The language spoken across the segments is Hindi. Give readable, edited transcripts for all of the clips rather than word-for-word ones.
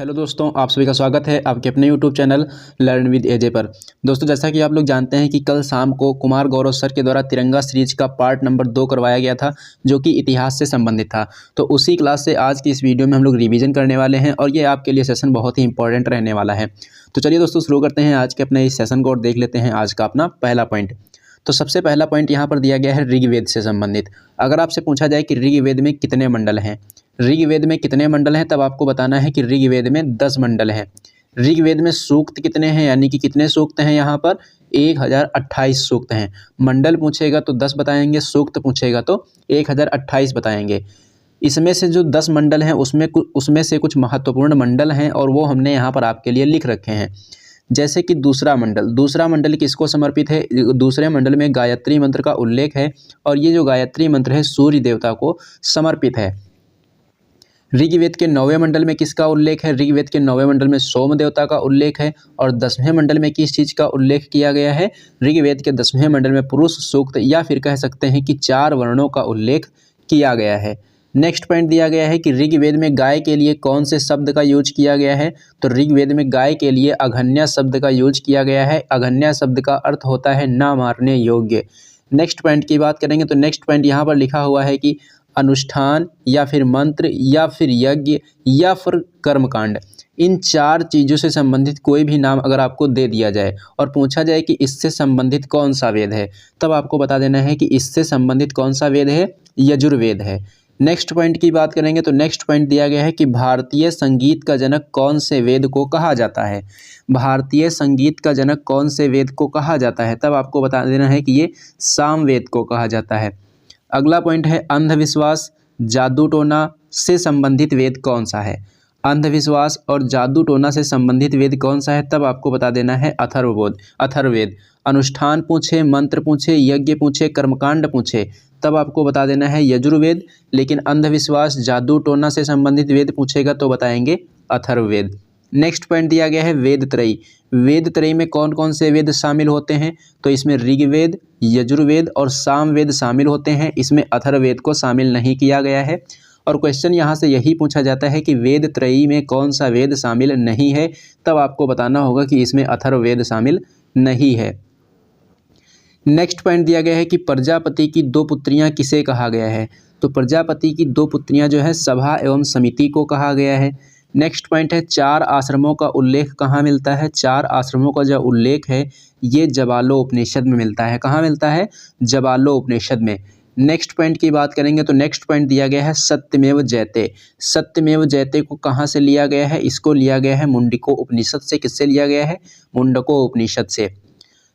हेलो दोस्तों, आप सभी का स्वागत है आपके अपने यूट्यूब चैनल लर्न विद एजे पर। दोस्तों, जैसा कि आप लोग जानते हैं कि कल शाम को कुमार गौरव सर के द्वारा तिरंगा सीरीज का पार्ट नंबर 2 करवाया गया था, जो कि इतिहास से संबंधित था। तो उसी क्लास से आज की इस वीडियो में हम लोग रिवीजन करने वाले हैं और ये आपके लिए सेशन बहुत ही इंपॉर्टेंट रहने वाला है। तो चलिए दोस्तों, शुरू करते हैं आज के अपने इस सेशन को और देख लेते हैं आज का अपना पहला पॉइंट। तो सबसे पहला पॉइंट यहाँ पर दिया गया है ऋग्वेद से संबंधित। अगर आपसे पूछा जाए कि ऋग्वेद में कितने मंडल हैं, ऋग्वेद में कितने मंडल हैं, तब आपको बताना है कि ऋग्वेद में 10 मंडल हैं। ऋग्वेद में सूक्त कितने हैं, यानी कि कितने सूक्त हैं, यहाँ पर 1028 सूक्त हैं। मंडल पूछेगा तो 10 बताएंगे, सूक्त पूछेगा तो 1028 बताएंगे। इसमें से जो 10 मंडल हैं उसमें से कुछ महत्वपूर्ण मंडल हैं और वो हमने यहाँ पर आपके लिए लिख रखे हैं। जैसे कि दूसरा मंडल किसको समर्पित है? दूसरे मंडल में गायत्री मंत्र का उल्लेख है और ये जो गायत्री मंत्र है सूर्य देवता को समर्पित है। ऋग्वेद के 9वें मंडल में किसका उल्लेख है? ऋग्वेद के 9वें मंडल में सोम देवता का उल्लेख है। और 10वें मंडल में किस चीज़ का उल्लेख किया गया है? ऋग्वेद के 10वें मंडल में पुरुष सूक्त या फिर कह सकते हैं कि 4 वर्णों का उल्लेख किया गया है। नेक्स्ट पॉइंट दिया गया है कि ऋग्वेद में गाय के लिए कौन से शब्द का यूज किया गया है? तो ऋग्वेद में गाय के लिए अघन्या शब्द का यूज किया गया है। अघन्या शब्द का अर्थ होता है ना मारने योग्य। नेक्स्ट पॉइंट की बात करेंगे तो नेक्स्ट पॉइंट यहाँ पर लिखा हुआ है कि अनुष्ठान या फिर मंत्र या फिर यज्ञ या फिर कर्मकांड, इन 4 चीज़ों से संबंधित कोई भी नाम अगर आपको दे दिया जाए और पूछा जाए कि इससे संबंधित कौन सा वेद है, तब आपको बता देना है कि इससे संबंधित कौन सा वेद है? यजुर्वेद है। नेक्स्ट पॉइंट की बात करेंगे तो नेक्स्ट पॉइंट दिया गया है कि भारतीय संगीत का जनक कौन से वेद को कहा जाता है? भारतीय संगीत का जनक कौन से वेद को कहा जाता है? तब आपको बता देना है कि ये सामवेद को कहा जाता है। अगला पॉइंट है अंधविश्वास, जादू टोना से संबंधित वेद कौन सा है? अंधविश्वास और जादू टोना से संबंधित वेद कौन सा है? तब आपको बता देना है अथर्ववेद। अनुष्ठान पूछे, मंत्र पूछे, यज्ञ पूछे, कर्मकांड पूछे, तब आपको बता देना है यजुर्वेद। लेकिन अंधविश्वास, जादू टोना से संबंधित वेद पूछेगा तो बताएंगे अथर्ववेद। नेक्स्ट पॉइंट दिया गया है वेद त्रयी। वेद त्रयी में कौन कौन से वेद शामिल होते हैं? तो इसमें ऋग्वेद, यजुर्वेद और सामवेद शामिल होते हैं। इसमें अथर्ववेद को शामिल नहीं किया गया है। और क्वेश्चन यहाँ से यही पूछा जाता है कि वेद त्रयी में कौन सा वेद शामिल नहीं है, तब आपको बताना होगा कि इसमें अथर्ववेद शामिल नहीं है। नेक्स्ट पॉइंट दिया गया है कि प्रजापति की 2 पुत्रियां किसे कहा गया है? तो प्रजापति की 2 पुत्रियां जो है सभा एवं समिति को कहा गया है। नेक्स्ट पॉइंट है 4 आश्रमों का उल्लेख कहाँ मिलता है? 4 आश्रमों का जो उल्लेख है ये जबालोपनिषद में मिलता है। कहाँ मिलता है? जबालोपनिषद में। नेक्स्ट पॉइंट की बात करेंगे तो नेक्स्ट पॉइंट दिया गया है सत्यमेव जयते। सत्यमेव जयते को कहाँ से लिया गया है? इसको लिया गया है मुंडको उपनिषद से। किससे लिया गया है? मुंडको उपनिषद से।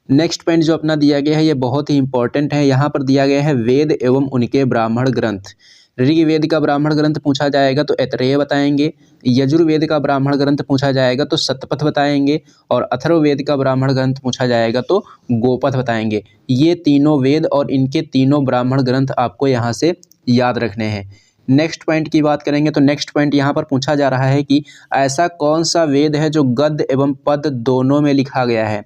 नेक्स्ट पॉइंट जो अपना दिया गया है ये बहुत ही इंपॉर्टेंट है। यहाँ पर दिया गया है वेद एवं उनके ब्राह्मण ग्रंथ। ऋग्वेद का ब्राह्मण ग्रंथ पूछा जाएगा तो ऐतरेय बताएंगे। यजुर्वेद का ब्राह्मण ग्रंथ पूछा जाएगा तो शतपथ बताएंगे। और अथर्ववेद का ब्राह्मण ग्रंथ पूछा जाएगा तो गोपथ बताएंगे। ये तीनों वेद और इनके तीनों ब्राह्मण ग्रंथ आपको यहाँ से याद रखने हैं। नेक्स्ट पॉइंट की बात करेंगे तो नेक्स्ट पॉइंट यहाँ पर पूछा जा रहा है कि ऐसा कौन सा वेद है जो गद्य एवं पद दोनों में लिखा गया है?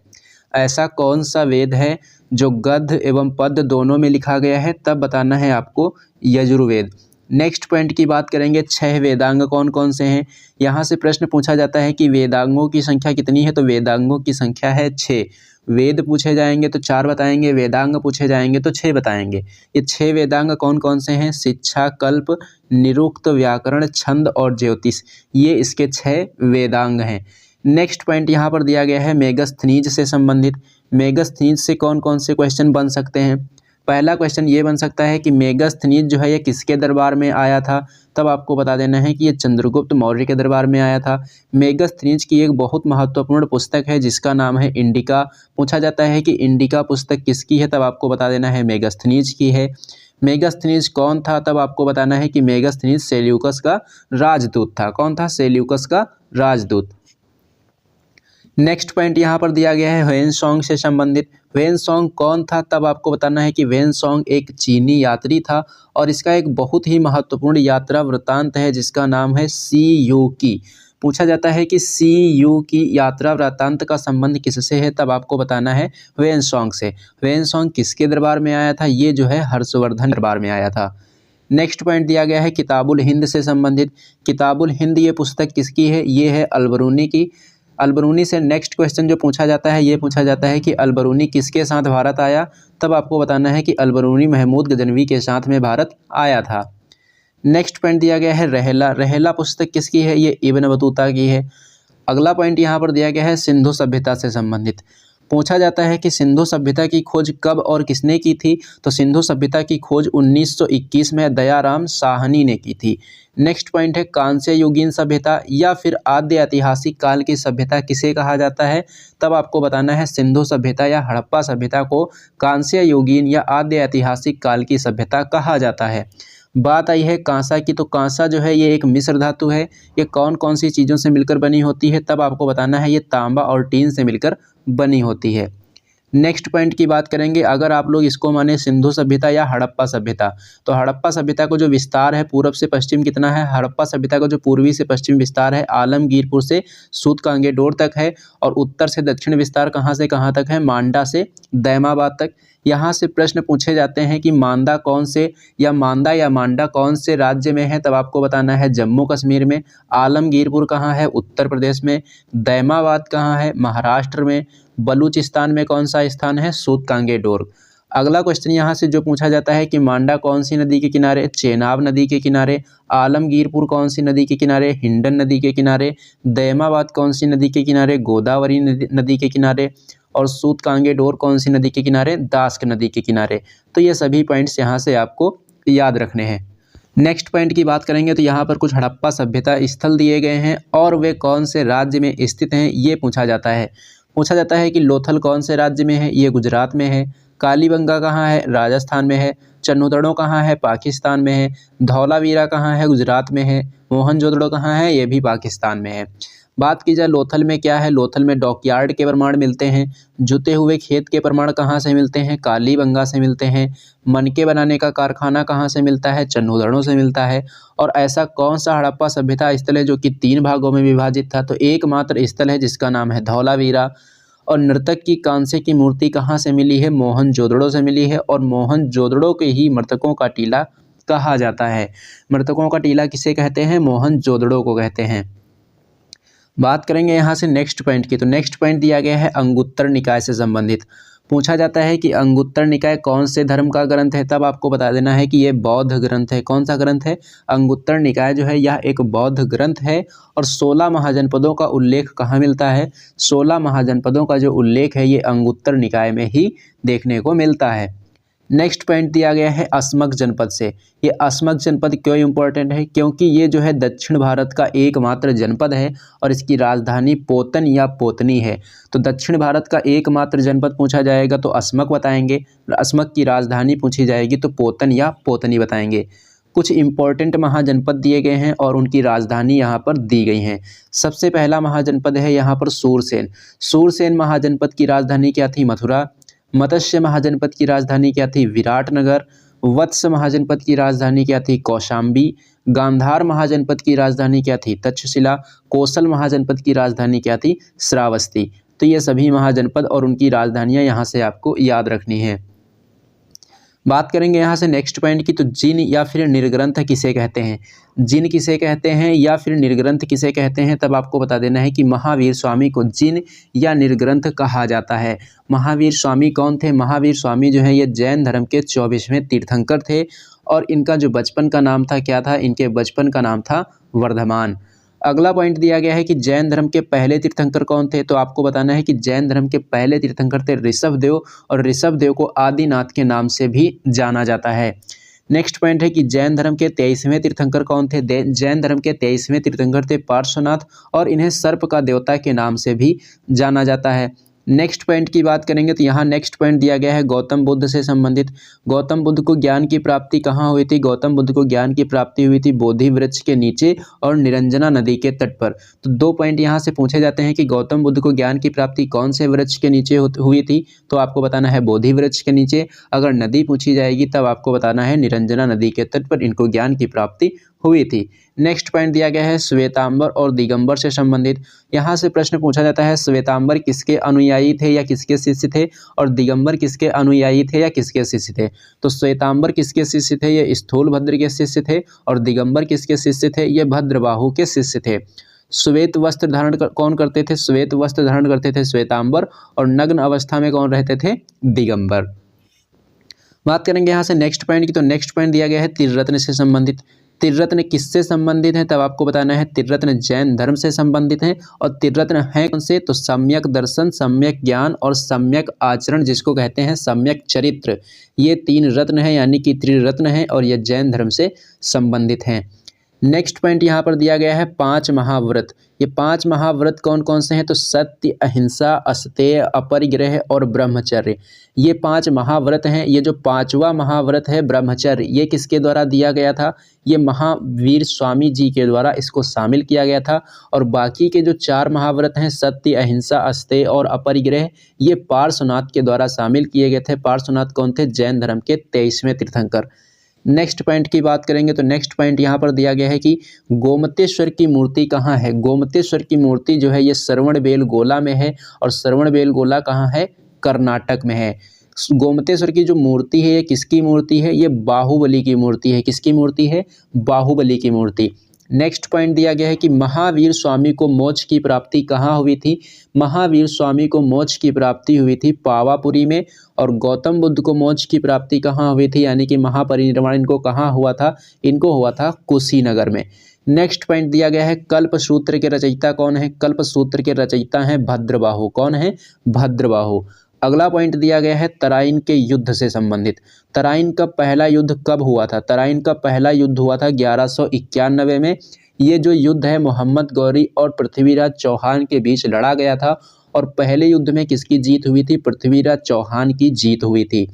ऐसा कौन सा वेद है जो गद्य एवं पद दोनों में लिखा गया है? तब बताना है आपको यजुर्वेद। नेक्स्ट पॉइंट की बात करेंगे 6 वेदांग कौन कौन से हैं? यहाँ से प्रश्न पूछा जाता है कि वेदांगों की संख्या कितनी है? तो वेदांगों की संख्या है 6। वेद पूछे जाएंगे तो 4 बताएंगे, वेदांग पूछे जाएंगे तो 6 बताएंगे। ये 6 वेदांग कौन कौन से हैं? शिक्षा, कल्प, निरुक्त, व्याकरण, छंद और ज्योतिष, ये इसके 6 वेदांग हैं। नेक्स्ट पॉइंट यहाँ पर दिया गया है मेगस्थनीज से संबंधित। मेगस्थनीज से कौन कौन से क्वेश्चन बन सकते हैं? पहला क्वेश्चन ये बन सकता है कि मेगस्थनीज जो है ये किसके दरबार में आया था? तब आपको बता देना है कि ये चंद्रगुप्त मौर्य के दरबार में आया था। मेगस्थनीज की एक बहुत महत्वपूर्ण पुस्तक है जिसका नाम है इंडिका। पूछा जाता है कि इंडिका पुस्तक किसकी है? तब आपको बता देना है मेगस्थनीज की है। मेगस्थनीज कौन था? तब आपको बताना है कि मेगस्थनीज सेल्यूकस का राजदूत था। कौन था? सेल्यूकस का राजदूत। नेक्स्ट पॉइंट यहाँ पर दिया गया है ह्वेनसांग से संबंधित। ह्वेनसांग कौन था? तब आपको बताना है कि ह्वेनसांग एक चीनी यात्री था और इसका एक बहुत ही महत्वपूर्ण यात्रा वृत्तांत है जिसका नाम है सी यू की। पूछा जाता है कि सी यू की यात्रा वृत्तांत का संबंध किससे है? तब आपको बताना है ह्वेनसांग से। ह्वेनसांग किसके दरबार में आया था? ये जो है हर्षवर्धन दरबार में आया था। नेक्स्ट पॉइंट दिया गया है किताबुल हिंद से संबंधित। किताबुल हिंद ये पुस्तक किसकी है? ये है अलबरूनी की। अलबरूनी से नेक्स्ट क्वेश्चन जो पूछा जाता है, ये पूछा जाता है कि अलबरूनी किसके साथ भारत आया? तब आपको बताना है कि अलबरूनी महमूद गजनवी के साथ में भारत आया था। नेक्स्ट पॉइंट दिया गया है रहला। रहला पुस्तक किसकी है? ये इब्न बतूता की है। अगला पॉइंट यहाँ पर दिया गया है सिंधु सभ्यता से संबंधित। पूछा जाता है कि सिंधु सभ्यता की खोज कब और किसने की थी? तो सिंधु सभ्यता की खोज 1921 में दयाराम साहनी ने की थी। नेक्स्ट पॉइंट है कांस्य युगीन सभ्यता या फिर आद्य ऐतिहासिक काल की सभ्यता किसे कहा जाता है? तब आपको बताना है सिंधु सभ्यता या हड़प्पा सभ्यता को कांस्य युगीन या आद्य ऐतिहासिक काल की सभ्यता कहा जाता है। बात आई है कांसा की, तो कांसा जो है ये एक मिश्र धातु है। ये कौन कौन सी चीज़ों से मिलकर बनी होती है? तब आपको बताना है ये तांबा और टीन से मिलकर बनी होती है। नेक्स्ट पॉइंट की बात करेंगे, अगर आप लोग इसको माने सिंधु सभ्यता या हड़प्पा सभ्यता, तो हड़प्पा सभ्यता को जो विस्तार है पूर्व से पश्चिम कितना है? हड़प्पा सभ्यता का जो पूर्वी से पश्चिम विस्तार है आलमगीरपुर से सूतकांगेडोर तक है, और उत्तर से दक्षिण विस्तार कहाँ से कहाँ तक है? मांडा से दैमाबाद तक। यहाँ से प्रश्न पूछे जाते हैं कि मांदा कौन से या मांडा कौन से राज्य में है? तब आपको बताना है जम्मू कश्मीर में। आलमगीरपुर कहाँ है? उत्तर प्रदेश में। दैमाबाद कहाँ है? महाराष्ट्र में। बलूचिस्तान में कौन सा स्थान है? सूतकांगेडोर। अगला क्वेश्चन यहाँ से जो पूछा जाता है कि मांडा कौन सी नदी के किनारे? चेनाब नदी के किनारे। आलमगीरपुर कौन सी नदी के किनारे? हिंडन नदी के किनारे। दैमाबाद कौन सी नदी के किनारे? गोदावरी नदी के किनारे। और सूतकांगेडोर कौन सी नदी के किनारे? दास्क नदी के किनारे। तो ये सभी पॉइंट्स यहाँ से आपको याद रखने हैं। नेक्स्ट पॉइंट की बात करेंगे तो यहाँ पर कुछ हड़प्पा सभ्यता स्थल दिए गए हैं और वे कौन से राज्य में स्थित हैं ये पूछा जाता है। पूछा जाता है कि लोथल कौन से राज्य में है? ये गुजरात में है। कालीबंगा कहाँ है? राजस्थान में है। चन्नूदड़ो कहाँ है? पाकिस्तान में है। धौलावीरा कहाँ है? गुजरात में है। मोहनजोदड़ो कहाँ है? ये भी पाकिस्तान में है। बात की जाए लोथल में क्या है? लोथल में डॉकयार्ड के प्रमाण मिलते हैं। जुते हुए खेत के प्रमाण कहाँ से मिलते हैं? कालीबंगा से मिलते हैं। मनके बनाने का कारखाना कहाँ से मिलता है? चन्नूदड़ों से मिलता है। और ऐसा कौन सा हड़प्पा सभ्यता स्थल है जो कि 3 भागों में विभाजित था? तो एकमात्र स्थल है जिसका नाम है धौलावीरा। और नर्तक की कांसे की मूर्ति कहाँ से मिली है? मोहनजोदड़ो से मिली है। और मोहनजोदड़ो के ही मृतकों का टीला कहा जाता है। मृतकों का टीला किसे कहते हैं? मोहनजोदड़ो को कहते हैं। बात करेंगे यहाँ से नेक्स्ट पॉइंट की, तो नेक्स्ट पॉइंट दिया गया है अंगुत्तर निकाय से संबंधित। पूछा जाता है कि अंगुत्तर निकाय कौन से धर्म का ग्रंथ है? तब आपको बता देना है कि ये बौद्ध ग्रंथ है। कौन सा ग्रंथ है? अंगुत्तर निकाय जो है यह एक बौद्ध ग्रंथ है। और 16 महाजनपदों का उल्लेख कहाँ मिलता है? 16 महाजनपदों का जो उल्लेख है ये अंगुत्तर निकाय में ही देखने को मिलता है। नेक्स्ट पॉइंट दिया गया है अस्मक जनपद से। ये अस्मक जनपद क्यों इम्पोर्टेंट है? क्योंकि ये जो है दक्षिण भारत का एकमात्र जनपद है और इसकी राजधानी पोतन या पोतनी है। तो दक्षिण भारत का एकमात्र जनपद पूछा जाएगा तो अस्मक बताएंगे। अस्मक की राजधानी पूछी जाएगी तो पोतन या पोतनी बताएंगे। कुछ इम्पोर्टेंट महाजनपद दिए गए हैं और उनकी राजधानी यहाँ पर दी गई हैं। सबसे पहला महाजनपद है यहाँ पर सूरसेन। सूरसेन महाजनपद की राजधानी क्या थी? मथुरा। मत्स्य महाजनपद की राजधानी क्या थी? विराटनगर। वत्स महाजनपद की राजधानी क्या थी? कौशाम्बी। गांधार महाजनपद की राजधानी क्या थी? तक्षशिला। कोसल महाजनपद की राजधानी क्या थी? श्रावस्ती। तो ये सभी महाजनपद और उनकी राजधानियां यहाँ से आपको याद रखनी है। बात करेंगे यहाँ से नेक्स्ट पॉइंट की, तो जिन या फिर निर्ग्रंथ किसे कहते हैं? जिन किसे कहते हैं या फिर निर्ग्रंथ किसे कहते हैं? तब आपको बता देना है कि महावीर स्वामी को जिन या निर्ग्रंथ कहा जाता है। महावीर स्वामी कौन थे? महावीर स्वामी जो है ये जैन धर्म के 24वें तीर्थंकर थे और इनका जो बचपन का नाम था क्या था? इनके बचपन का नाम था वर्धमान। अगला पॉइंट दिया गया है कि जैन धर्म के पहले तीर्थंकर कौन थे? तो आपको बताना है कि जैन धर्म के पहले तीर्थंकर थे ऋषभदेव, और ऋषभदेव को आदिनाथ के नाम से भी जाना जाता है। नेक्स्ट पॉइंट है कि जैन धर्म के 23वें तीर्थंकर कौन थे? जैन धर्म के 23वें तीर्थंकर थे पार्श्वनाथ, और इन्हें सर्प का देवता के नाम से भी जाना जाता है। नेक्स्ट पॉइंट की बात करेंगे तो यहाँ नेक्स्ट पॉइंट दिया गया है गौतम बुद्ध से संबंधित। गौतम बुद्ध को ज्ञान की प्राप्ति कहाँ हुई थी? गौतम बुद्ध को ज्ञान की प्राप्ति हुई थी बोधि वृक्ष के नीचे और निरंजना नदी के तट पर। तो 2 पॉइंट यहाँ से पूछे जाते हैं कि गौतम बुद्ध को ज्ञान की प्राप्ति कौन से वृक्ष के नीचे हुई थी? तो आपको बताना है बोधि वृक्ष के नीचे। अगर नदी पूछी जाएगी तब आपको बताना है निरंजना नदी के तट पर इनको ज्ञान की प्राप्ति हुई थी। नेक्स्ट पॉइंट दिया गया है श्वेतांबर और दिगंबर से संबंधित। यहाँ से प्रश्न पूछा जाता है श्वेतांबर किसके अनुयायी थे या किसके शिष्य थे, और दिगंबर किसके अनुयायी थे या किसके शिष्य थे। तो श्वेतांबर किसके शिष्य थे, ये स्थूलभद्र के शिष्य थे, और दिगंबर किसके शिष्य थे, ये भद्रबाहु के शिष्य थे। श्वेत वस्त्र धारण कौन करते थे, श्वेत वस्त्र धारण करते थे श्वेतांबर, और नग्न अवस्था में कौन रहते थे, दिगंबर। बात करेंगे यहाँ से नेक्स्ट पॉइंट की, तो नेक्स्ट पॉइंट दिया गया है त्रिरत्न से संबंधित। त्रिरत्न किससे संबंधित है, तब आपको बताना है। त्रिरत्न जैन धर्म से संबंधित है, और त्रिरत्न है कौन से, तो सम्यक दर्शन, सम्यक ज्ञान और सम्यक आचरण, जिसको कहते हैं सम्यक चरित्र। ये 3 रत्न है, यानी कि त्रिरत्न है, और ये जैन धर्म से संबंधित हैं। नेक्स्ट पॉइंट यहाँ पर दिया गया है 5 महाव्रत। ये 5 महाव्रत कौन कौन से हैं, तो सत्य, अहिंसा, अस्तेय, अपरिग्रह और ब्रह्मचर्य। ये 5 महाव्रत हैं। ये जो 5वां महाव्रत है ब्रह्मचर्य, ये किसके द्वारा दिया गया था, ये महावीर स्वामी जी के द्वारा इसको शामिल किया गया था। और बाकी के जो 4 महाव्रत हैं सत्य, अहिंसा, अस्तेय और अपरिग्रह, ये पार्श्वनाथ के द्वारा शामिल किए गए थे। पार्श्वनाथ कौन थे, जैन धर्म के 23वें तीर्थंकर। नेक्स्ट पॉइंट की बात करेंगे, तो नेक्स्ट पॉइंट यहाँ पर दिया गया है कि गोमतेश्वर की मूर्ति कहाँ है। गोमतेश्वर की मूर्ति जो है ये श्रवणबेलगोला में है, और श्रवणबेलगोला कहाँ है, कर्नाटक में है। गोमतेश्वर की जो मूर्ति है ये किसकी मूर्ति है, ये बाहुबली की मूर्ति है। किसकी मूर्ति है, बाहुबली की मूर्ति। नेक्स्ट पॉइंट दिया गया है कि महावीर स्वामी को मोक्ष की प्राप्ति कहाँ हुई थी। महावीर स्वामी को मोक्ष की प्राप्ति हुई थी पावापुरी में, और गौतम बुद्ध को मोक्ष की प्राप्ति कहाँ हुई थी, यानी कि महापरिनिर्वाण इनको कहाँ हुआ था, इनको हुआ था कुशीनगर में। नेक्स्ट पॉइंट दिया गया है कल्पसूत्र के रचयिता कौन है। कल्पसूत्र के रचयिता हैं भद्रबाहु। कौन है, भद्रबाहु। अगला पॉइंट दिया गया है तराइन के युद्ध से संबंधित। तराइन का पहला युद्ध कब हुआ था। तराइन का पहला युद्ध हुआ था 1191 में। ये जो युद्ध है मोहम्मद गौरी और पृथ्वीराज चौहान के बीच लड़ा गया था, और पहले युद्ध में किसकी जीत हुई थी, पृथ्वीराज चौहान की जीत हुई थी।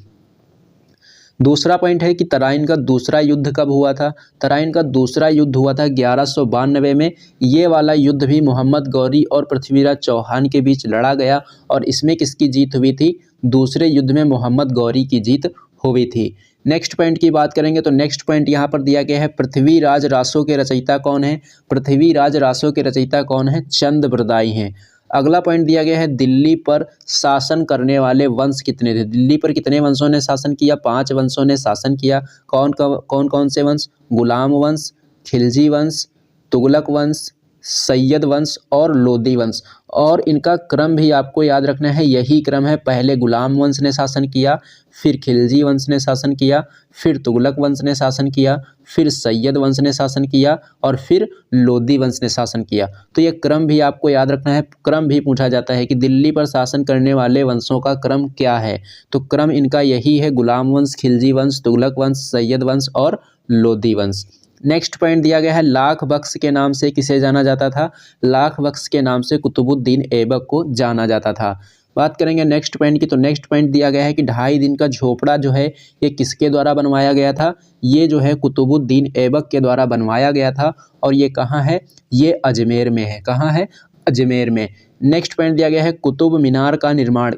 दूसरा पॉइंट है कि तराइन का दूसरा युद्ध कब हुआ था। तराइन का दूसरा युद्ध हुआ था 1192 में। ये वाला युद्ध भी मोहम्मद गौरी और पृथ्वीराज चौहान के बीच लड़ा गया, और इसमें किसकी जीत हुई थी, दूसरे युद्ध में मोहम्मद गौरी की जीत हुई थी। नेक्स्ट पॉइंट की बात करेंगे, तो नेक्स्ट पॉइंट यहाँ पर दिया गया है पृथ्वीराज रासो के रचयिता कौन है। पृथ्वीराज रासो के रचयिता कौन है, चंद्रप्रदायी हैं। अगला पॉइंट दिया गया है दिल्ली पर शासन करने वाले वंश कितने थे। दिल्ली पर कितने वंशों ने शासन किया, 5 वंशों ने शासन किया। कौन कौन से वंश, गुलाम वंश, खिलजी वंश, तुगलक वंश, सैयद वंश और लोदी वंश। और इनका क्रम भी आपको याद रखना है, यही क्रम है। पहले गुलाम वंश ने शासन किया, फिर खिलजी वंश ने शासन किया, फिर तुगलक वंश ने शासन किया, फिर सैयद वंश ने शासन किया, और फिर लोदी वंश ने शासन किया। तो ये क्रम भी आपको याद रखना है। क्रम भी पूछा जाता है कि दिल्ली पर शासन करने वाले वंशों का क्रम क्या है, तो क्रम इनका यही है, गुलाम वंश, खिलजी वंश, तुगलक वंश, सैयद वंश और लोदी वंश। नेक्स्ट पॉइंट दिया गया है लाख बख्श के नाम से किसे जाना जाता था। लाख बख्श के नाम से कुतुबुद्दीन ऐबक को जाना जाता था। बात करेंगे नेक्स्ट पॉइंट की, तो नेक्स्ट पॉइंट दिया गया है कि 2.5 दिन का झोपड़ा जो है ये किसके द्वारा बनवाया गया था। ये जो है कुतुबुद्दीन ऐबक के द्वारा बनवाया गया था, और ये कहाँ है, ये अजमेर में है। कहाँ है, अजमेर में। नेक्स्ट पॉइंट दिया गया है कुतुब मीनार का निर्माण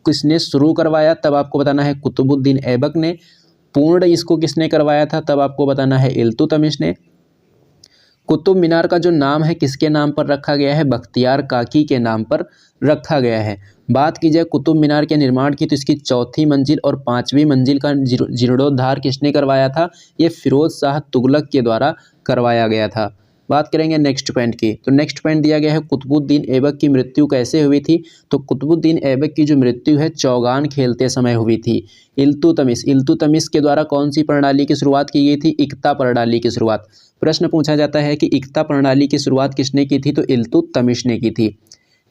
किसने शुरू करवाया, तब आपको बताना है कुतुबुद्दीन ऐबक ने। पूर्ण इसको किसने करवाया था, तब आपको बताना है इल्तुतमिश ने। कुतुब मीनार का जो नाम है किसके नाम पर रखा गया है, बख्तियार काकी के नाम पर रखा गया है। बात की जाए कुतुब मीनार के निर्माण की, तो इसकी 4थी मंजिल और 5वीं मंजिल का जीर्णोद्धार किसने करवाया था, ये फिरोज शाह तुगलक के द्वारा करवाया गया था। बात करेंगे नेक्स्ट पॉइंट की, तो नेक्स्ट पॉइंट दिया गया है कुतुबुद्दीन ऐबक की मृत्यु कैसे हुई थी। तो कुतुबुद्दीन ऐबक की जो मृत्यु है चौगान खेलते समय हुई थी। इल्तुतमिश के द्वारा कौन सी प्रणाली की शुरुआत की गई थी, इक्ता प्रणाली की शुरुआत। प्रश्न पूछा जाता है कि इक्ता प्रणाली की शुरुआत किसने की थी, तो इल्तुतमिश ने की थी।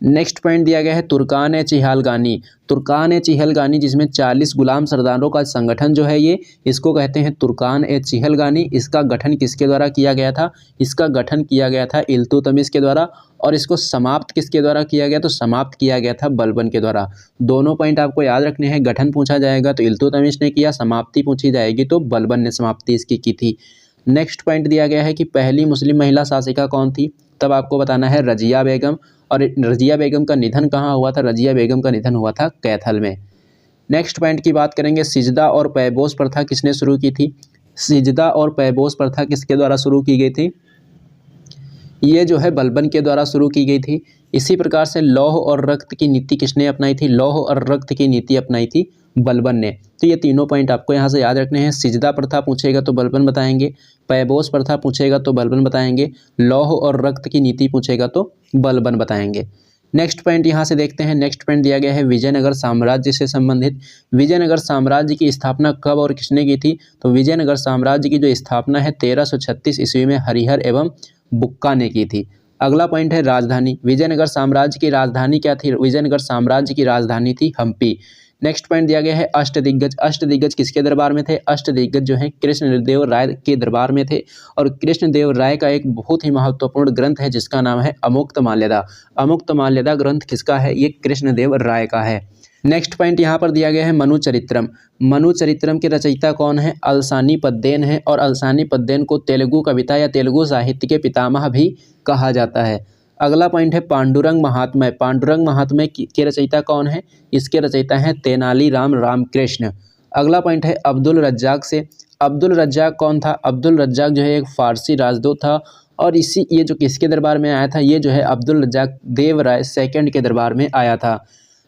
नेक्स्ट पॉइंट दिया गया है तुर्कान चिहलगानी। तुर्कान चिहलगानी जिसमें 40 गुलाम सरदारों का संगठन जो है ये, इसको कहते हैं तुर्कान चिहलगानी। इसका गठन किसके द्वारा किया गया था, इसका गठन किया गया था इल्तुतमिश के द्वारा। और इसको समाप्त किसके द्वारा किया गया, तो समाप्त किया गया था बलबन के द्वारा। दोनों पॉइंट आपको याद रखने हैं, गठन पूछा जाएगा तो इल्तुतमिश ने किया, समाप्ति पूछी जाएगी तो बलबन ने समाप्ति इसकी की थी। नेक्स्ट पॉइंट दिया गया है कि पहली मुस्लिम महिला शासिका कौन थी, तब आपको बताना है रजिया बेगम। और रजिया बेगम का निधन कहाँ हुआ था, रजिया बेगम का निधन हुआ था कैथल में। नेक्स्ट पॉइंट की बात करेंगे सिजदा और पैबोस प्रथा किसने शुरू की थी। सिजदा और पैबोस प्रथा किसके द्वारा शुरू की गई थी? ये जो है बलबन के द्वारा शुरू की गई थी। इसी प्रकार से लौह और रक्त की नीति किसने अपनाई थी? लौह और रक्त की नीति अपनाई थी बलबन ने। तो ये तीनों पॉइंट आपको यहाँ से याद रखने हैं। सिजदा प्रथा पूछेगा तो बलबन बताएंगे, पैबोस प्रथा पूछेगा तो बलबन बताएंगे, लौह और रक्त की नीति पूछेगा तो बलबन बताएंगे। नेक्स्ट पॉइंट यहाँ से देखते हैं। नेक्स्ट पॉइंट दिया गया है विजयनगर साम्राज्य से संबंधित। विजयनगर साम्राज्य की स्थापना कब और किसने की थी? तो विजयनगर साम्राज्य की जो स्थापना है 1336 ईस्वी में हरिहर एवं बुक्का ने की थी। अगला पॉइंट है राजधानी। विजयनगर साम्राज्य की राजधानी क्या थी? विजयनगर साम्राज्य की राजधानी थी हम्पी। नेक्स्ट पॉइंट दिया गया है अष्टदिग्गज। अष्टदिग्गज किसके दरबार में थे? अष्टदिग्गज जो है कृष्णदेव राय के दरबार में थे और कृष्णदेव राय का एक बहुत ही महत्वपूर्ण ग्रंथ है जिसका नाम है अमुक्तमाल्यदा। अमुक्तमाल्यदा ग्रंथ किसका है? ये कृष्णदेव राय का है। नेक्स्ट पॉइंट यहाँ पर दिया गया है मनुचरित्रम। मनुचरित्रम के रचयिता कौन है? अलसानीपद्देन है और अलसानीपद्देन को तेलुगु कविता या तेलुगु साहित्य के पितामह भी कहा जाता है। अगला पॉइंट है पांडुरंग महात्म्य। पांडुरंग महात्म्य के रचयिता कौन है? इसके रचयिता हैं तेनालीराम रामकृष्ण। अगला पॉइंट है अब्दुल रज्जाक से। अब्दुल रज्जाक कौन था? अब्दुल रज्जाक जो है एक फारसी राजदूत था और ये जो किसके दरबार में आया था? ये जो है अब्दुल रज्जाक देव राय सेकंड के दरबार में आया था।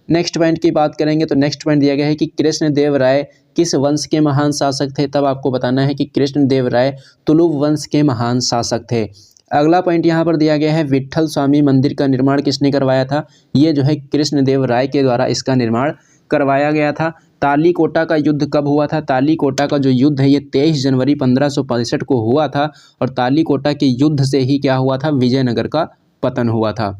नेक्स्ट पॉइंट की बात करेंगे तो नेक्स्ट पॉइंट दिया गया है कि कृष्णदेव राय किस वंश के महान शासक थे? तब आपको बताना है कि कृष्णदेव राय तुलुव वंश के महान शासक थे। अगला पॉइंट यहाँ पर दिया गया है विट्ठल स्वामी मंदिर का निर्माण किसने करवाया था? ये जो है कृष्णदेव राय के द्वारा इसका निर्माण करवाया गया था। तालीकोटा का युद्ध कब हुआ था? तालीकोटा का जो युद्ध है ये 23 जनवरी 1565 को हुआ था और तालीकोटा के युद्ध से ही क्या हुआ था? विजयनगर का पतन हुआ था।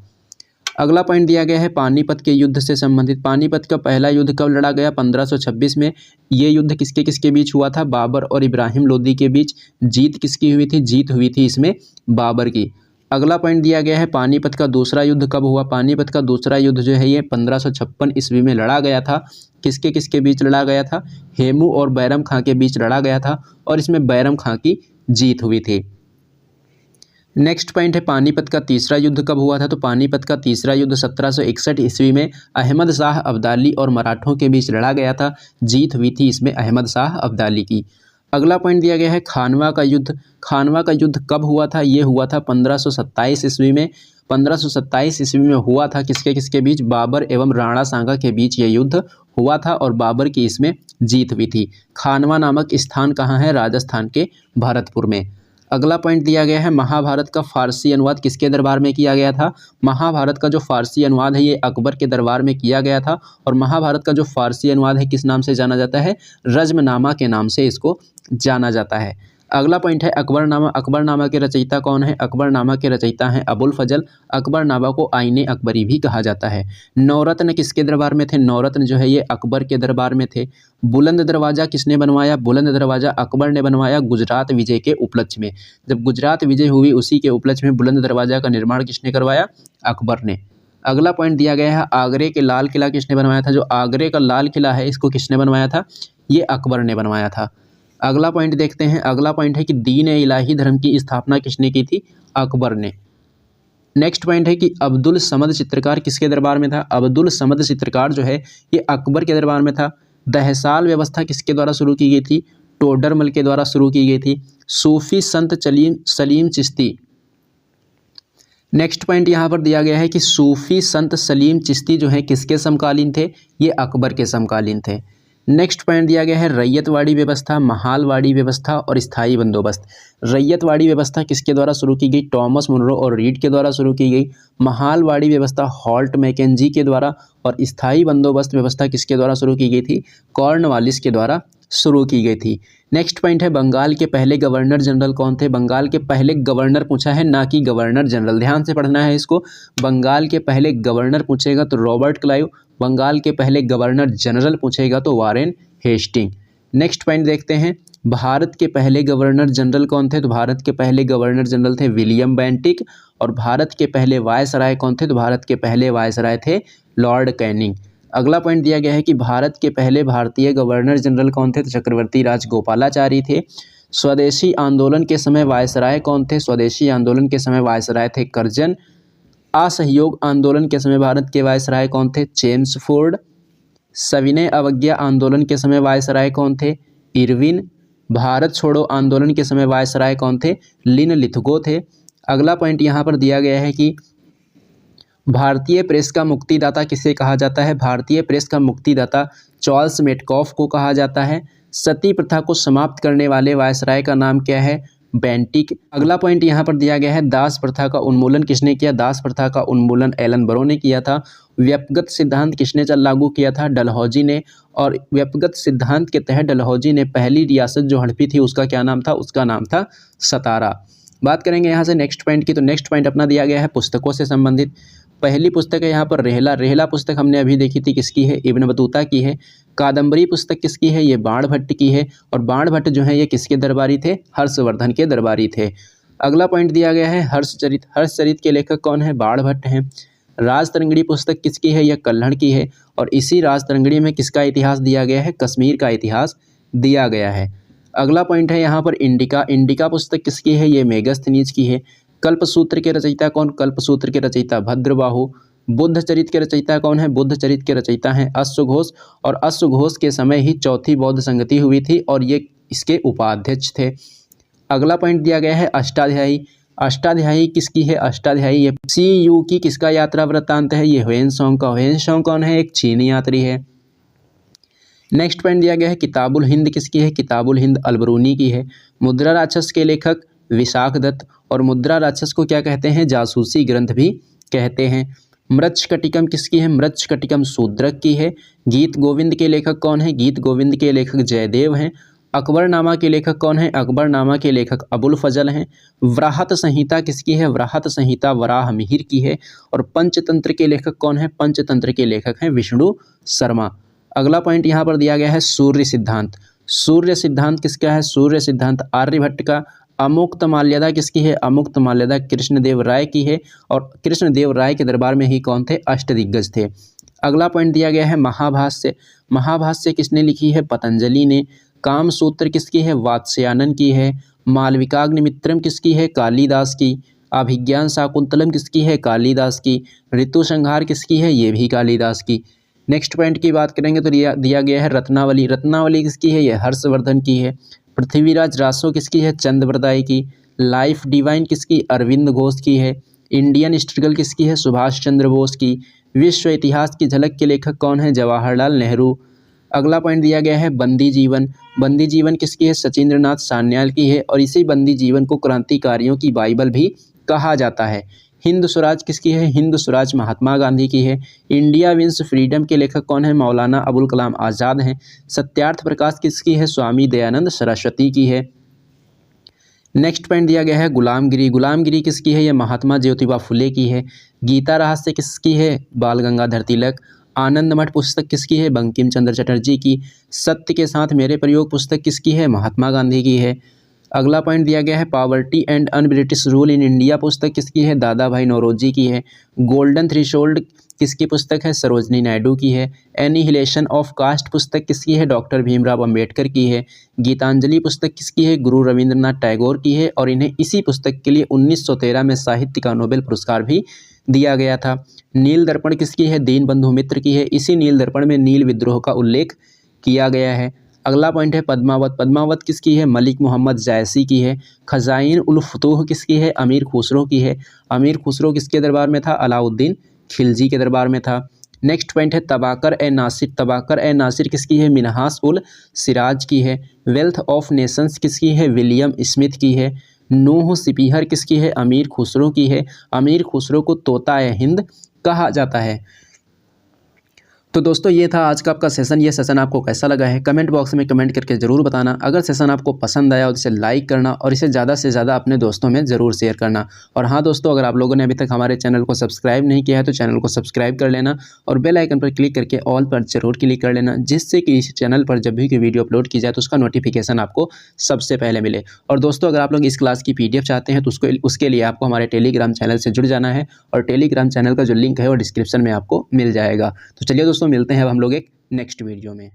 अगला पॉइंट दिया गया है पानीपत के युद्ध से संबंधित। पानीपत का पहला युद्ध कब लड़ा गया? 1526 में। ये युद्ध किसके किसके बीच हुआ था? बाबर और इब्राहिम लोदी के बीच। जीत किसकी हुई थी? जीत हुई थी इसमें बाबर की। अगला पॉइंट दिया गया है पानीपत का दूसरा युद्ध कब हुआ? पानीपत का दूसरा युद्ध जो है ये 1556 ईस्वी में लड़ा गया था। किसके किसके बीच लड़ा गया था? हेमू और बैरम खां के बीच लड़ा गया था और इसमें बैरम खां की जीत हुई थी। नेक्स्ट पॉइंट है पानीपत का तीसरा युद्ध कब हुआ था? तो पानीपत का तीसरा युद्ध 1761 ईस्वी में अहमद शाह अब्दाली और मराठों के बीच लड़ा गया था। जीत हुई थी इसमें अहमद शाह अब्दाली की। अगला पॉइंट दिया गया है खानवा का युद्ध। खानवा का युद्ध कब हुआ था? ये हुआ था 1527 ईस्वी में। 1527 ईस्वी में हुआ था किसके किसके बीच? बाबर एवं राणा सांगा के बीच ये युद्ध हुआ था और बाबर की इसमें जीत हुई थी। खानवा नामक स्थान कहाँ है? राजस्थान के भरतपुर में। अगला पॉइंट दिया गया है महाभारत का फारसी अनुवाद किसके दरबार में किया गया था? महाभारत का जो फारसी अनुवाद है ये अकबर के दरबार में किया गया था और महाभारत का जो फारसी अनुवाद है किस नाम से जाना जाता है? रज्मनामा के नाम से इसको जाना जाता है। अगला पॉइंट है अकबरनामा। अकबरनामा के रचयिता कौन है? अकबरनामा के रचयिता हैं अबुल फजल। अकबरनामा को आईने अकबरी भी कहा जाता है। नवरत्न किसके दरबार में थे? नवरत्न जो है ये अकबर के दरबार में थे। बुलंद दरवाज़ा किसने बनवाया? बुलंद दरवाज़ा अकबर ने बनवाया गुजरात विजय के उपलक्ष्य में। जब गुजरात विजय हुई उसी के उपलक्ष्य में बुलंद दरवाज़ा का निर्माण किसने करवाया? अकबर ने। अगला पॉइंट दिया गया है आगरे के लाल किला किसने बनवाया था? जो आगरे का लाल किला है इसको किसने बनवाया था? ये अकबर ने बनवाया था। अगला पॉइंट देखते हैं। अगला पॉइंट है कि दीन ए इलाही धर्म की स्थापना किसने की थी? अकबर ने। नेक्स्ट पॉइंट है कि अब्दुल समद चित्रकार किसके दरबार में था? अब्दुल समद चित्रकार जो है ये अकबर के दरबार में था। दहसाल व्यवस्था किसके द्वारा शुरू की गई थी? टोडरमल के द्वारा शुरू की गई थी। सूफी संत सलीम चिश्ती। नेक्स्ट पॉइंट यहाँ पर दिया गया है कि सूफी संत सलीम चिश्ती जो है किसके समकालीन थे? ये अकबर के समकालीन थे। नेक्स्ट पॉइंट दिया गया है रैयतवाड़ी व्यवस्था, महालवाड़ी व्यवस्था और स्थायी बंदोबस्त। रैयतवाड़ी व्यवस्था किसके द्वारा शुरू की गई? टॉमस मुनरो और रीड के द्वारा शुरू की गई। महालवाड़ी व्यवस्था हॉल्ट मैकेंजी के द्वारा और स्थायी बंदोबस्त व्यवस्था किसके द्वारा शुरू की गई थी? कॉर्नवालिस के द्वारा शुरू की गई थी। नेक्स्ट पॉइंट है बंगाल के पहले गवर्नर जनरल कौन थे? बंगाल के पहले गवर्नर पूछा है, ना कि गवर्नर जनरल। ध्यान से पढ़ना है इसको। बंगाल के पहले गवर्नर पूछेगा तो रॉबर्ट क्लाइव। बंगाल के पहले गवर्नर जनरल पूछेगा तो वारेन हेस्टिंग। नेक्स्ट पॉइंट देखते हैं भारत के पहले गवर्नर जनरल कौन थे? तो भारत के पहले गवर्नर जनरल थे विलियम बेंटिक। और भारत के पहले वायसराय कौन थे? तो भारत के पहले वायसराय थे लॉर्ड कैनिंग। अगला पॉइंट दिया गया है कि भारत के पहले भारतीय गवर्नर जनरल कौन थे? तो चक्रवर्ती राजगोपालाचारी थे। स्वदेशी आंदोलन के समय वायसराय कौन थे? स्वदेशी आंदोलन के समय वायसराय थे कर्जन। असहयोग आंदोलन के समय भारत के वायसराय कौन थे? चेम्सफोर्ड। सविनय अवज्ञा आंदोलन के समय वायसराय कौन थे? इरविन। भारत छोड़ो आंदोलन के समय वायसराय कौन थे? लिनलिथगो थे। अगला पॉइंट यहाँ पर दिया गया है कि भारतीय प्रेस का मुक्तिदाता किसे कहा जाता है? भारतीय प्रेस का मुक्तिदाता चार्ल्स मेटकॉफ को कहा जाता है। सती प्रथा को समाप्त करने वाले वायसराय का नाम क्या है? बेंटिक। अगला पॉइंट यहाँ पर दिया गया है, दास प्रथा का उन्मूलन किसने किया? दास प्रथा का उन्मूलन एलन बरो ने किया था। व्यक्तिगत सिद्धांत किसने लागू किया था? डलहौजी ने। और व्यक्तिगत सिद्धांत के तहत डलहौजी ने पहली रियासत जो हड़पी थी उसका क्या नाम था? उसका नाम था सतारा। बात करेंगे यहाँ से नेक्स्ट पॉइंट की, तो नेक्स्ट पॉइंट अपना दिया गया है पुस्तकों से संबंधित। पहली पुस्तक है यहाँ पर रेहला। रेहला पुस्तक हमने अभी देखी थी, किसकी है? इब्न बतूता की है। कादम्बरी पुस्तक किसकी है? ये बाणभट्ट की है। और बाणभट्ट जो है ये किसके दरबारी थे? हर्षवर्धन के दरबारी थे। अगला पॉइंट दिया गया है हर्षचरित। हर्षचरित के लेखक कौन है? बाणभट्ट हैं। राजतरंगिणी पुस्तक किसकी है? यह कल्हड़ की है। और इसी राजतरंगिणी में किसका इतिहास दिया गया है? कश्मीर का इतिहास दिया गया है। अगला पॉइंट है यहाँ पर इंडिका। इंडिका पुस्तक किसकी है? ये मेगस्थनीज की है। कल्पसूत्र के रचयिता कौन? कल्पसूत्र के रचयिता भद्रबाहु। बुद्धचरित के रचयिता कौन है? बुद्धचरित के रचयिता हैं अश्वघोष। और अश्वघोष के समय ही चौथी बौद्ध संगति हुई थी और ये इसके उपाध्यक्ष थे। अगला पॉइंट दिया गया है अष्टाध्यायी। अष्टाध्यायी किसकी है? अष्टाध्यायी ये CU की किसका यात्रा वृत्तांत है? ये ह्वेनसोंग का। ह्वेनसोंग कौन है? एक चीनी यात्री है। नेक्स्ट पॉइंट दिया गया है किताबुल हिंद किसकी है? किताबुल हिंद अलबरूनी की है। मुद्रा राक्षस के लेखक विशाख दत्त। और मुद्रा राक्षस को क्या कहते हैं? जासूसी ग्रंथ भी कहते हैं। मृच्छकटिकम किसकी है? मृच्छकटिकम शूद्रक की है। गीत गोविंद के लेखक कौन है? गीत गोविंद के लेखक जयदेव हैं। अकबरनामा के लेखक कौन है? अकबरनामा के लेखक अबुल फजल हैं। वराहत संहिता किसकी है? वराहत संहिता वराह मिहिर की है। और पंचतंत्र के लेखक कौन है? पंचतंत्र के लेखक हैं विष्णु शर्मा। अगला पॉइंट यहाँ पर दिया गया है सूर्य सिद्धांत। सूर्य सिद्धांत किसका है? सूर्य सिद्धांत आर्यभट्ट का। अमुक्त माल्यदा किसकी है? अमुक्त माल्यदा कृष्णदेव राय की है। और कृष्णदेव राय के दरबार में ही कौन थे? अष्टदिग्गज थे। अगला पॉइंट दिया गया है महाभाष्य। महाभाष्य किसने लिखी है? पतंजलि ने। कामसूत्र किसकी है? वात्स्यायन की है। मालविकाग्निमित्रम किसकी है? कालिदास की। अभिज्ञान शाकुंतलम किसकी है? कालिदास की। ऋतु संहार किसकी है? ये भी कालिदास की। नेक्स्ट पॉइंट की बात करेंगे तो दिया गया है रत्नावली। रत्नावली किसकी है? ये हर्षवर्धन की है। पृथ्वीराज रासो किसकी है? चंद्रवरदाई की। लाइफ डिवाइन किसकी? अरविंद घोष की है। इंडियन स्ट्रगल किसकी है? सुभाष चंद्र बोस की। विश्व इतिहास की झलक के लेखक कौन है? जवाहरलाल नेहरू। अगला पॉइंट दिया गया है बंदी जीवन। बंदी जीवन किसकी है? सचिंद्रनाथ सान्याल की है। और इसी बंदी जीवन को क्रांतिकारियों की बाइबल भी कहा जाता है। हिंद स्वराज किसकी है? हिंद स्वराज महात्मा गांधी की है। इंडिया विंस फ्रीडम के लेखक कौन है? मौलाना अबुल कलाम आज़ाद हैं। सत्यार्थ प्रकाश किसकी है? स्वामी दयानंद सरस्वती की है। नेक्स्ट पॉइंट दिया गया है गुलामगिरी। गुलामगिरी किसकी है? यह महात्मा ज्योतिबा फुले की है। गीता रहस्य किसकी है? बाल गंगाधर तिलक। आनंद मठ पुस्तक किसकी है? बंकिम चंद्र चटर्जी की। सत्य के साथ मेरे प्रयोग पुस्तक किसकी है? महात्मा गांधी की है। अगला पॉइंट दिया गया है poverty and un British rule in India पुस्तक किसकी है? दादा भाई नौरोजी की है। गोल्डन थ्रेशोल्ड किसकी पुस्तक है? सरोजनी नायडू की है। एनिहिलेशन ऑफ कास्ट पुस्तक किसकी है? डॉक्टर भीमराव अंबेडकर की है। गीतांजलि पुस्तक किसकी है? गुरु रविंद्रनाथ टैगोर की है। और इन्हें इसी पुस्तक के लिए 1913 में साहित्य का नोबेल पुरस्कार भी दिया गया था। नील दर्पण किसकी है? दीनबंधु मित्र की है। इसी नील दर्पण में नील विद्रोह का उल्लेख किया गया है। अगला पॉइंट है पद्मावत। पद्मावत किसकी है? मलिक मोहम्मद जायसी की है। खजाइन उल फुतूह किसकी है? अमीर खुसरो की है। अमीर खुसरो किसके दरबार में था? अलाउद्दीन खिलजी के दरबार में था। नेक्स्ट पॉइंट है तबाकर ए नासिर। तबाकर ए नासिर किसकी है? मिनहास उल सिराज की है। वेल्थ ऑफ नेशंस किसकी है? विलियम स्मिथ की है। नूह सिपीहर किसकी है? अमीर खुसरो की है। अमीर खुसरो को तोता ए हिंद कहा जाता है। तो दोस्तों ये था आज का आपका सेशन। ये सेशन आपको कैसा लगा है कमेंट बॉक्स में कमेंट करके ज़रूर बताना। अगर सेशन आपको पसंद आया तो इसे लाइक करना और इसे ज़्यादा से ज़्यादा अपने दोस्तों में ज़रूर शेयर करना। और हाँ दोस्तों, अगर आप लोगों ने अभी तक हमारे चैनल को सब्सक्राइब नहीं किया है तो चैनल को सब्सक्राइब कर लेना और बेल आइकन पर क्लिक करके ऑल पर ज़रूर क्लिक कर लेना, जिससे कि इस चैनल पर जब भी कोई वीडियो अपलोड की जाए तो उसका नोटिफिकेशन आपको सबसे पहले मिले। और दोस्तों अगर आप लोग इस क्लास की PDF चाहते हैं तो उसके लिए आपको हमारे टेलीग्राम चैनल से जुड़ जाना है और टेलीग्राम चैनल का जो लिंक है वो डिस्क्रिप्शन में आपको मिल जाएगा। तो चलिए दोस्तों, मिलते हैं अब हम लोग नेक्स्ट वीडियो में।